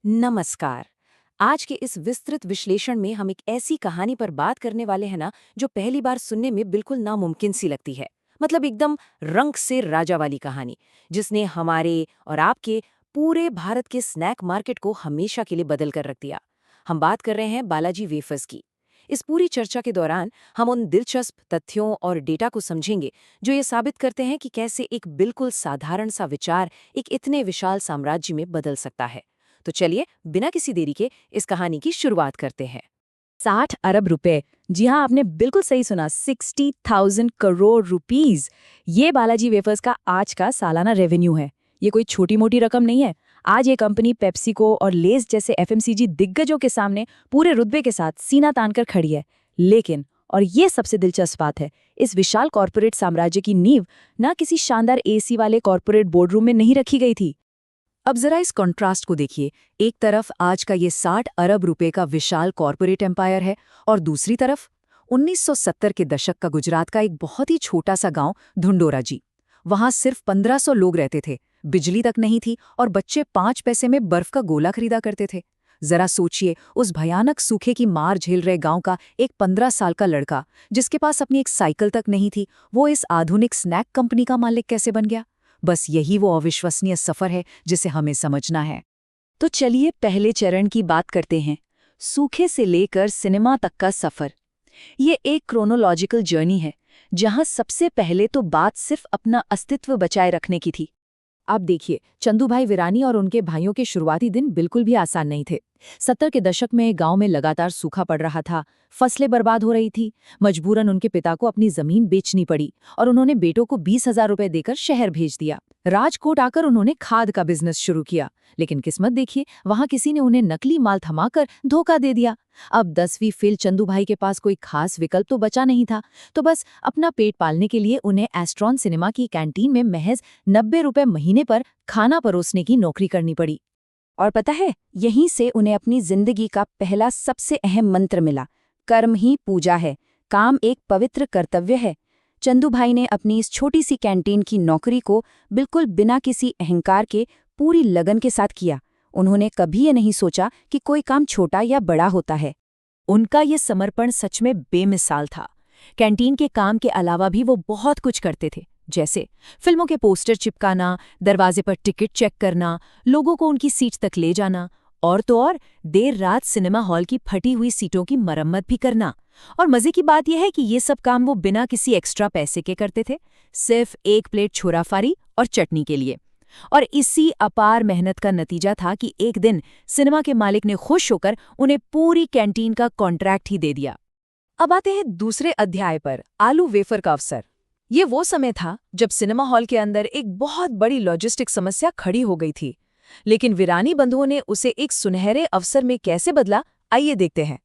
नमस्कार। आज के इस विस्तृत विश्लेषण में हम एक ऐसी कहानी पर बात करने वाले हैं ना, जो पहली बार सुनने में बिल्कुल नामुमकिन सी लगती है। मतलब एकदम रंग से राजा वाली कहानी, जिसने हमारे और आपके पूरे भारत के स्नैक मार्केट को हमेशा के लिए बदल कर रख दिया। हम बात कर रहे हैं बालाजी वेफर्स की। इस पूरी चर्चा के दौरान हम उन दिलचस्प तथ्यों और डेटा को समझेंगे जो ये साबित करते हैं कि कैसे एक बिल्कुल साधारण सा विचार एक इतने विशाल साम्राज्य में बदल सकता है। तो चलिए बिना किसी देरी के इस कहानी की शुरुआत करते हैं। 60 अरब रुपए। जी हाँ, आपने बिल्कुल सही सुना, 60,000 करोड़ रुपीज। ये बालाजी वेफर्स का आज का सालाना रेवेन्यू है। ये कोई छोटी मोटी रकम नहीं है। आज ये कंपनी पेप्सिको और लेस जैसे एफएमसीजी दिग्गजों के सामने पूरे रुतबे के साथ सीना तानकर खड़ी है। लेकिन, और ये सबसे दिलचस्प बात है, इस विशाल कॉर्पोरेट साम्राज्य की नींव ना किसी शानदार एसी वाले कॉर्पोरेट बोर्डरूम में नहीं रखी गई थी। अब जरा इस कॉन्ट्रास्ट को देखिए। एक तरफ आज का ये 60 अरब रुपए का विशाल कॉर्पोरेट एम्पायर है, और दूसरी तरफ 1970 के दशक का गुजरात का एक बहुत ही छोटा सा गांव धुंडोरा जी। वहां सिर्फ 1500 लोग रहते थे, बिजली तक नहीं थी, और बच्चे 5 पैसे में बर्फ का गोला खरीदा करते थे। जरा सोचिए, उस भयानक सूखे की मार झेल रहे गांव का एक 15 साल का लड़का, जिसके पास अपनी एक साइकिल तक नहीं थी, वो इस आधुनिक स्नैक कंपनी का मालिक कैसे बन गया। बस यही वो अविश्वसनीय सफर है जिसे हमें समझना है। तो चलिए पहले चरण की बात करते हैं, सूखे से लेकर सिनेमा तक का सफर। ये एक क्रोनोलॉजिकल जर्नी है, जहां सबसे पहले तो बात सिर्फ अपना अस्तित्व बचाए रखने की थी। आप देखिए, चंदूभाई विरानी और उनके भाइयों के शुरुआती दिन बिल्कुल भी आसान नहीं थे। 70 के दशक में गांव में लगातार सूखा पड़ रहा था, फसलें बर्बाद हो रही थी। मजबूरन उनके पिता को अपनी जमीन बेचनी पड़ी और उन्होंने बेटों को 20,000 रुपए देकर शहर भेज दिया। राजकोट आकर उन्होंने खाद का बिजनेस शुरू किया, लेकिन किस्मत देखिए, वहां किसी ने उन्हें नकली माल थमाकर धोखा दे दिया। अब 10वीं फेल चंदूभाई के पास कोई खास विकल्प तो बचा नहीं था, तो बस अपना पेट पालने के लिए उन्हें एस्ट्रॉन सिनेमा की कैंटीन में महज 90 रुपए महीने पर खाना परोसने की नौकरी करनी पड़ी। और पता है, यहीं से उन्हें अपनी जिंदगी का पहला सबसे अहम मंत्र मिला, कर्म ही पूजा है, काम एक पवित्र कर्तव्य है। चंदूभाई ने अपनी इस छोटी सी कैंटीन की नौकरी को बिल्कुल बिना किसी अहंकार के पूरी लगन के साथ किया। उन्होंने कभी ये नहीं सोचा कि कोई काम छोटा या बड़ा होता है। उनका ये समर्पण सच में बेमिसाल था। कैंटीन के काम के अलावा भी वो बहुत कुछ करते थे, जैसे फिल्मों के पोस्टर चिपकाना, दरवाजे पर टिकट चेक करना, लोगों को उनकी सीट तक ले जाना, और तो और देर रात सिनेमा हॉल की फटी हुई सीटों की मरम्मत भी करना। और मजे की बात यह है कि ये सब काम वो बिना किसी एक्स्ट्रा पैसे के करते थे, सिर्फ एक प्लेट छोराफारी और चटनी के लिए। और इसी अपार मेहनत का नतीजा था कि एक दिन सिनेमा के मालिक ने खुश होकर उन्हें पूरी कैंटीन का कॉन्ट्रैक्ट ही दे दिया। अब आते हैं दूसरे अध्याय पर, आलू वेफर का अवसर। ये वो समय था जब सिनेमा हॉल के अंदर एक बहुत बड़ी लॉजिस्टिक समस्या खड़ी हो गई थी, लेकिन विरानी बंधुओं ने उसे एक सुनहरे अवसर में कैसे बदला, आइए देखते हैं।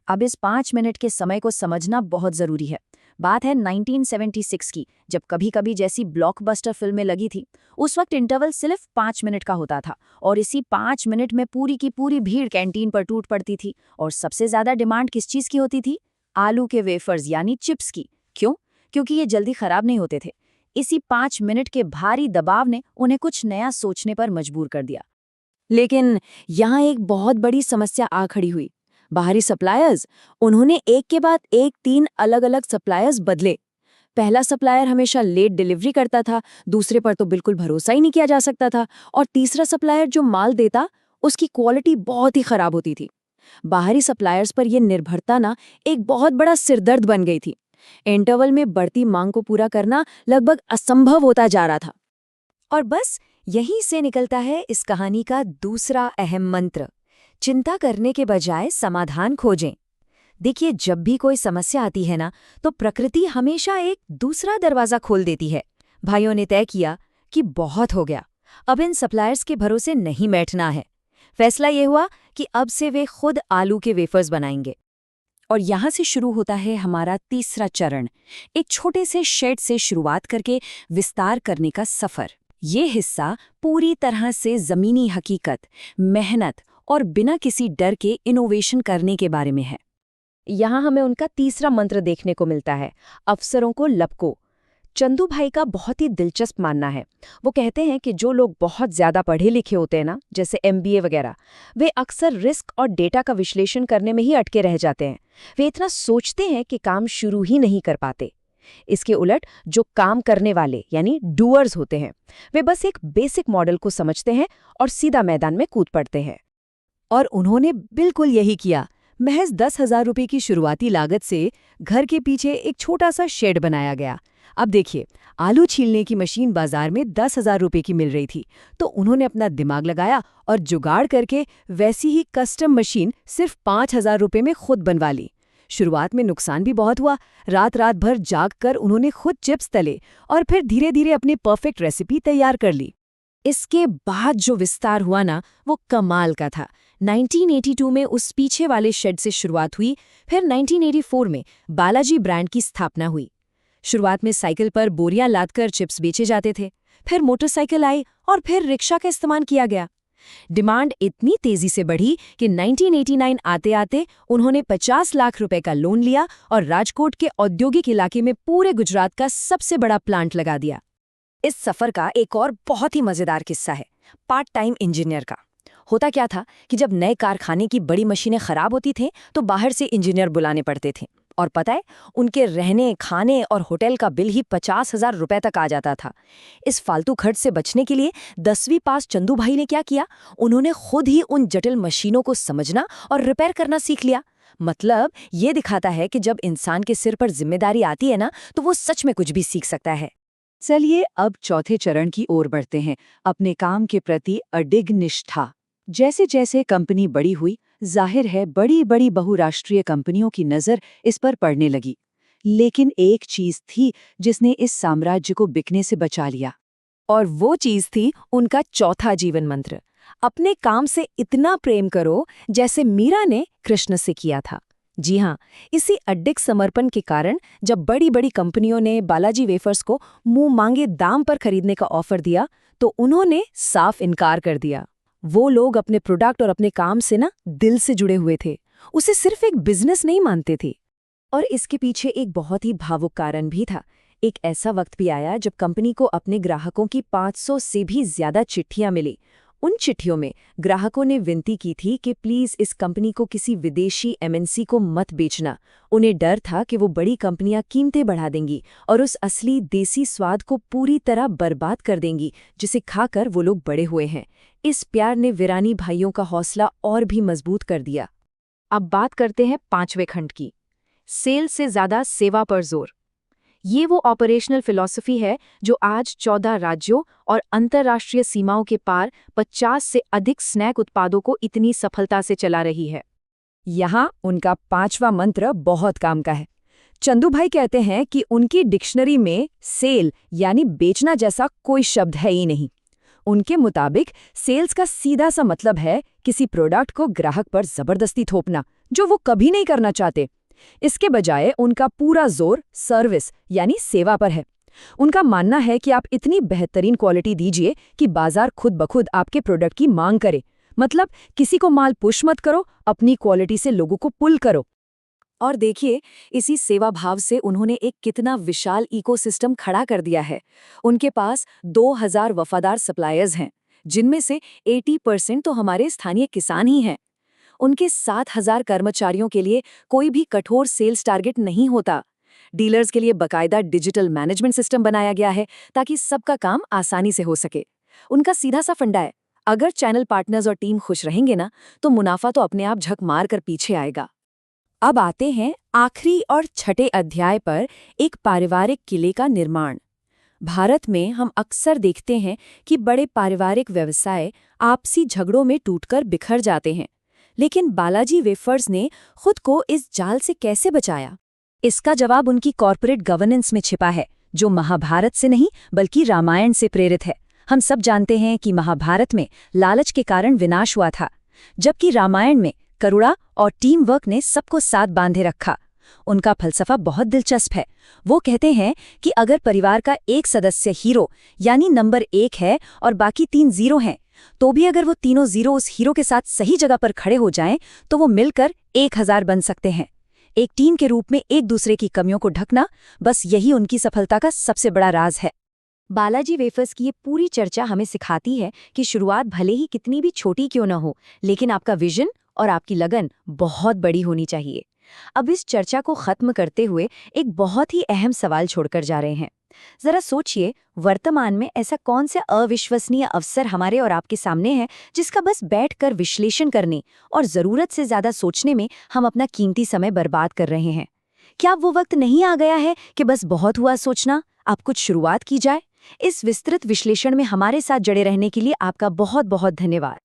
अब इस 5 मिनट के समय को समझना बहुत जरूरी है। बात है 1976 की, जब कभी कभी जैसी ब्लॉकबस्टर फिल्में लगी थी। उस वक्त इंटरवल सिर्फ 5 मिनट का होता था, और इसी 5 मिनट में पूरी की पूरी भीड़ कैंटीन पर टूट पड़ती थी। और सबसे ज्यादा डिमांड किस चीज की होती थी? आलू के वेफर्स यानी चिप्स की। क्यों? क्योंकि ये जल्दी खराब नहीं होते थे। इसी 5 मिनट के भारी दबाव ने उन्हें कुछ नया सोचने पर मजबूर कर दिया। लेकिन यहाँ एक बहुत बड़ी समस्या आ खड़ी हुई। बाहरी सप्लायर्स। उन्होंने एक के बाद एक 3 अलग अलग सप्लायर्स बदले। पहला सप्लायर हमेशा लेट डिलीवरी करता था, दूसरे पर तो बिल्कुल भरोसा ही नहीं किया जा सकता था, और तीसरा सप्लायर जो माल देता, उसकी क्वालिटी बहुत ही खराब होती थी। बाहरी सप्लायर्स पर यह निर्भरता ना एक बहुत बड़ा सिरदर्द बन गई थी। इंटरवल में बढ़ती मांग को पूरा करना लगभग असंभव होता जा रहा था। और बस यहीं से निकलता है इस कहानी का दूसरा अहम मंत्र, चिंता करने के बजाय समाधान खोजें। देखिए, जब भी कोई समस्या आती है ना, तो प्रकृति हमेशा एक दूसरा दरवाजा खोल देती है। भाइयों ने तय किया कि बहुत हो गया, अब इन सप्लायर्स के भरोसे नहीं बैठना है। फैसला ये हुआ कि अब से वे खुद आलू के वेफर्स बनाएंगे। और यहाँ से शुरू होता है हमारा तीसरा चरण, एक छोटे से शेड से शुरुआत करके विस्तार करने का सफर। ये हिस्सा पूरी तरह से जमीनी हकीकत, मेहनत और बिना किसी डर के इनोवेशन करने के बारे में है। यहाँ हमें उनका तीसरा मंत्र देखने को मिलता है, अवसरों को लपको। चंदू भाई का बहुत ही दिलचस्प मानना है। वो कहते हैं कि जो लोग बहुत ज्यादा पढ़े लिखे होते हैं ना, जैसे एमबीए वगैरह, वे अक्सर रिस्क और डेटा का विश्लेषण करने में ही अटके रह जाते हैं। वे इतना सोचते हैं कि काम शुरू ही नहीं कर पाते। इसके उलट जो काम करने वाले यानी डूअर्स होते हैं, वे बस एक बेसिक मॉडल को समझते हैं और सीधा मैदान में कूद पड़ते हैं। और उन्होंने बिल्कुल यही किया। महज 10,000 रुपये की शुरुआती लागत से घर के पीछे एक छोटा सा शेड बनाया गया। अब देखिए, आलू छीलने की मशीन बाजार में 10,000 रुपये की मिल रही थी, तो उन्होंने अपना दिमाग लगाया और जुगाड़ करके वैसी ही कस्टम मशीन सिर्फ 5,000 रुपये में खुद बनवा ली। शुरुआत में नुकसान भी बहुत हुआ। रात रात भर जाग कर उन्होंने खुद चिप्स तले और फिर धीरे धीरे अपनी परफेक्ट रेसिपी तैयार कर ली। इसके बाद जो विस्तार हुआ ना, वो कमाल का था। 1982 में उस पीछे वाले शेड से शुरुआत हुई, फिर 1984 में बालाजी ब्रांड की स्थापना हुई। शुरुआत में साइकिल पर बोरियां लादकर चिप्स बेचे जाते थे, फिर मोटरसाइकिल आई और फिर रिक्शा का इस्तेमाल किया गया। डिमांड इतनी तेजी से बढ़ी कि 1989 आते आते उन्होंने 50 लाख रुपए का लोन लिया और राजकोट के औद्योगिक इलाके में पूरे गुजरात का सबसे बड़ा प्लांट लगा दिया। इस सफर का एक और बहुत ही मजेदार किस्सा है पार्ट टाइम इंजीनियर का। होता क्या था कि जब नए कारखाने की बड़ी मशीनें खराब होती थीं तो बाहर से इंजीनियर बुलाने पड़ते थे, और पता है, उनके रहने, खाने और होटल का बिल ही 50,000 रुपए तक आ जाता था। इस फालतू खर्च से बचने के लिए 10वीं पास चंदू भाई ने क्या किया, उन्होंने खुद ही उन जटिल मशीनों को समझना और रिपेयर करना सीख लिया। मतलब ये दिखाता है कि जब इंसान के सिर पर जिम्मेदारी आती है ना, तो वो सच में कुछ भी सीख सकता है। चलिए अब चौथे चरण की ओर बढ़ते हैं, अपने काम के प्रति अडिग निष्ठा। जैसे जैसे कंपनी बड़ी हुई, जाहिर है बड़ी बड़ी बहुराष्ट्रीय कंपनियों की नज़र इस पर पड़ने लगी। लेकिन एक चीज थी जिसने इस साम्राज्य को बिकने से बचा लिया, और वो चीज थी उनका चौथा जीवन मंत्र। अपने काम से इतना प्रेम करो जैसे मीरा ने कृष्ण से किया था। जी हाँ, इसी अडिग समर्पण के कारण जब बड़ी बड़ी कंपनियों ने बालाजी वेफर्स को मुंह मांगे दाम पर खरीदने का ऑफर दिया, तो उन्होंने साफ इनकार कर दिया। वो लोग अपने प्रोडक्ट और अपने काम से ना दिल से जुड़े हुए थे, उसे सिर्फ एक बिजनेस नहीं मानते थे। और इसके पीछे एक बहुत ही भावुक कारण भी था। एक ऐसा वक्त भी आया जब कंपनी को अपने ग्राहकों की 500 से भी ज्यादा चिट्ठियां मिली। उन चिट्ठियों में ग्राहकों ने विनती की थी कि प्लीज इस कंपनी को किसी विदेशी एमएनसी को मत बेचना। उन्हें डर था कि वो बड़ी कंपनियां कीमतें बढ़ा देंगी और उस असली देसी स्वाद को पूरी तरह बर्बाद कर देंगी, जिसे खाकर वो लोग बड़े हुए हैं। इस प्यार ने वीरानी भाइयों का हौसला और भी मजबूत कर दिया। अब बात करते हैं 5वें खंड की, सेल से ज्यादा सेवा पर जोर। ये वो ऑपरेशनल फिलॉसफी है जो आज 14 राज्यों और अंतर्राष्ट्रीय सीमाओं के पार 50 से अधिक स्नैक उत्पादों को इतनी सफलता से चला रही है। यहाँ उनका 5वां मंत्र बहुत काम का है। चंदू भाई कहते हैं कि उनकी डिक्शनरी में सेल यानी बेचना जैसा कोई शब्द है ही नहीं। उनके मुताबिक सेल्स का सीधा सा मतलब है किसी प्रोडक्ट को ग्राहक पर जबरदस्ती थोपना, जो वो कभी नहीं करना चाहते। इसके बजाय उनका पूरा जोर सर्विस यानी सेवा पर है। उनका मानना है कि आप इतनी बेहतरीन क्वालिटी दीजिए कि बाजार खुद ब खुद आपके प्रोडक्ट की मांग करे। मतलब किसी को माल पुश मत करो, अपनी क्वालिटी से लोगों को पुल करो। और देखिए, इसी सेवा भाव से उन्होंने एक कितना विशाल इकोसिस्टम खड़ा कर दिया है। उनके पास 2000 वफादार सप्लायर्स हैं, जिनमें से 80% तो हमारे स्थानीय किसान ही हैं। उनके 7,000 कर्मचारियों के लिए कोई भी कठोर सेल्स टारगेट नहीं होता। डीलर्स के लिए बकायदा डिजिटल मैनेजमेंट सिस्टम बनाया गया है ताकि सबका काम आसानी से हो सके। उनका सीधा सा फंडा है, अगर चैनल पार्टनर्स और टीम खुश रहेंगे ना, तो मुनाफा तो अपने आप झक मार कर पीछे आएगा। अब आते हैं आखिरी और छठे अध्याय पर, एक पारिवारिक किले का निर्माण। भारत में हम अक्सर देखते हैं कि बड़े पारिवारिक व्यवसाय आपसी झगड़ों में टूटकर बिखर जाते हैं, लेकिन बालाजी वेफर्स ने खुद को इस जाल से कैसे बचाया? इसका जवाब उनकी कॉर्पोरेट गवर्नेंस में छिपा है, जो महाभारत से नहीं बल्कि रामायण से प्रेरित है। हम सब जानते हैं कि महाभारत में लालच के कारण विनाश हुआ था, जबकि रामायण में करुणा और टीम वर्क ने सबको साथ बांधे रखा। उनका फलसफा बहुत दिलचस्प है। वो कहते हैं कि अगर परिवार का एक सदस्य हीरो यानी नंबर 1 है और बाकी 3 जीरो हैं, तो भी अगर वो तीनों जीरो उस हीरो के साथ सही जगह पर खड़े हो जाएं, तो वो मिलकर 1000 बन सकते हैं। एक टीम के रूप में एक दूसरे की कमियों को ढकना, बस यही उनकी सफलता का सबसे बड़ा राज है। बालाजी वेफर्स की ये पूरी चर्चा हमें सिखाती है कि शुरुआत भले ही कितनी भी छोटी क्यों न हो, लेकिन आपका विजन और आपकी लगन बहुत बड़ी होनी चाहिए। अब इस चर्चा को खत्म करते हुए एक बहुत ही अहम सवाल छोड़कर जा रहे हैं। जरा सोचिए, वर्तमान में ऐसा कौन से अविश्वसनीय अवसर हमारे और आपके सामने है जिसका बस बैठकर विश्लेषण करने और जरूरत से ज्यादा सोचने में हम अपना कीमती समय बर्बाद कर रहे हैं? क्या अब वो वक्त नहीं आ गया है कि बस बहुत हुआ सोचना, अब कुछ शुरुआत की जाए? इस विस्तृत विश्लेषण में हमारे साथ जुड़े रहने के लिए आपका बहुत बहुत धन्यवाद।